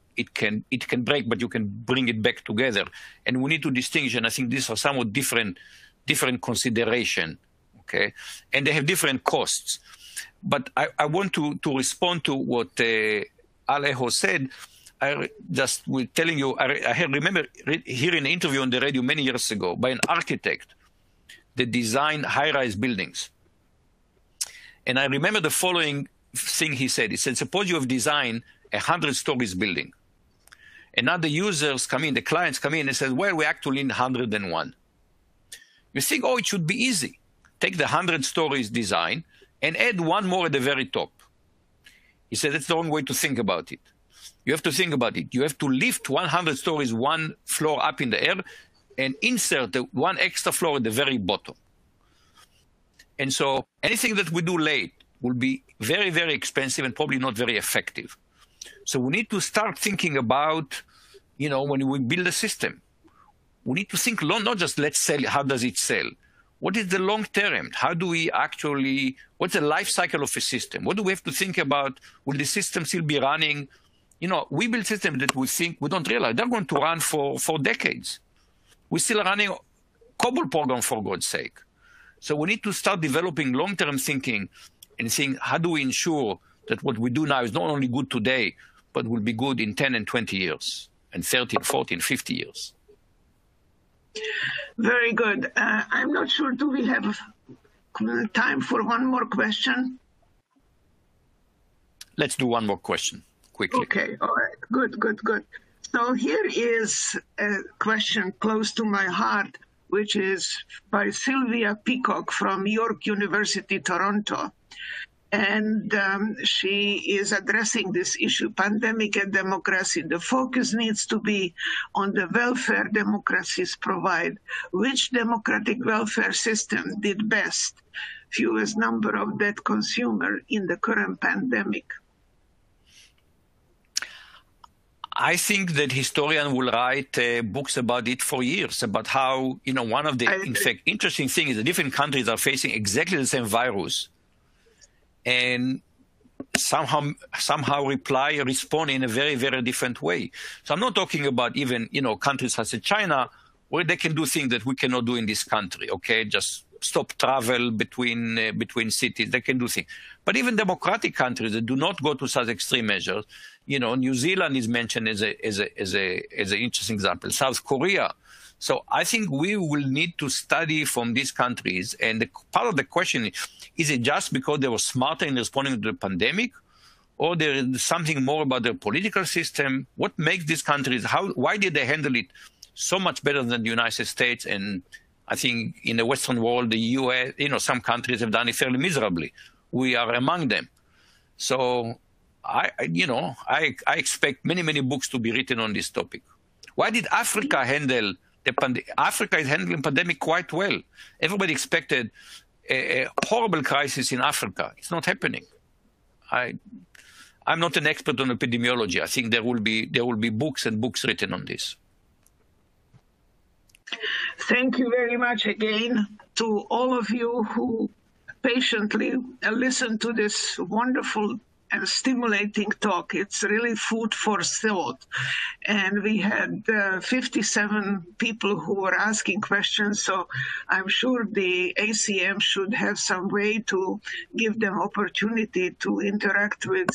break, but you can bring it back together. And we need to distinguish, and I think these are somewhat different consideration, okay? And they have different costs. But I want to respond to what Alejo said. I just was telling you, I remember hearing an interview on the radio many years ago by an architect that designed high-rise buildings. And I remember the following thing he said. He said, suppose you have designed a 100-stories building. And now the users come in, the clients come in and say, well, we actually need 101. You think, oh, it should be easy. Take the 100 stories design and add one more at the very top. He said, that's the wrong way to think about it. You have to think about it. You have to lift 100 stories, one floor up in the air, and insert one extra floor at the very bottom. And so anything that we do late will be very, very expensive and probably not very effective. So we need to start thinking about, when we build a system, we need to think not just let's sell, how does it sell? What is the long term? How do we what's the life cycle of a system? What do we have to think about? Will the system still be running? We build systems that we don't realize they're going to run for decades. We're still running COBOL program, for God's sake. So we need to start developing long-term thinking and think, how do we ensure that what we do now is not only good today, but will be good in 10 and 20 years, and 30, 40, and 50 years. Very good. I'm not sure, do we have time for one more question? Let's do one more question, quickly. Okay, all right, good. So here is a question close to my heart, which is by Sylvia Peacock from York University, Toronto. And she is addressing this issue, pandemic and democracy. The focus needs to be on the welfare democracies provide. Which democratic welfare system did best? Fewest number of dead consumers in the current pandemic. I think that historians will write books about it for years, about how, one of the, in fact, interesting thing is that different countries are facing exactly the same virus and somehow respond in a very, very different way. So I'm not talking about even, countries such as China, where they can do things that we cannot do in this country, okay? Just stop travel between cities, they can do things. But even democratic countries that do not go to such extreme measures, New Zealand is mentioned as an interesting example, South Korea. So I think we will need to study from these countries. And part of the question is it just because they were smarter in responding to the pandemic, or there is something more about their political system? What makes these countries, why did they handle it so much better than the United States? And I think in the Western world, the US, some countries have done it fairly miserably. We are among them. So I expect many, many books to be written on this topic. Why did Africa handle the pandemic? Africa is handling pandemic quite well. Everybody expected a horrible crisis in Africa. It's not happening. I'm not an expert on epidemiology. I think there will be books and books written on this. Thank you very much again to all of you who patiently listened to this wonderful and stimulating talk. It's really food for thought. And we had 57 people who were asking questions, so I'm sure the ACM should have some way to give them opportunity to interact with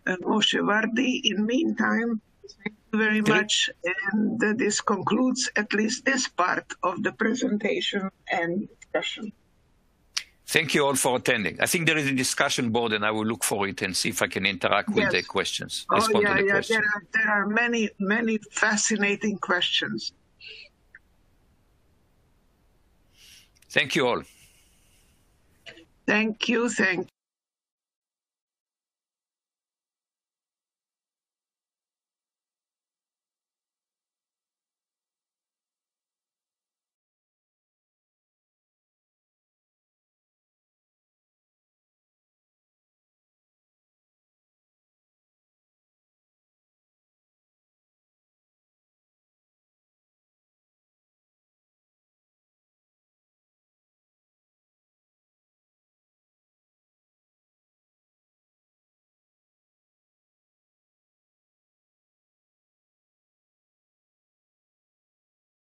Moshe Vardi. In the meantime, thank you very much. And this concludes at least this part of the presentation and discussion. Thank you all for attending. I think there is a discussion board, and I will look for it and see if I can interact with the questions. Respond to the questions. There are many, many fascinating questions. Thank you all. Thank you.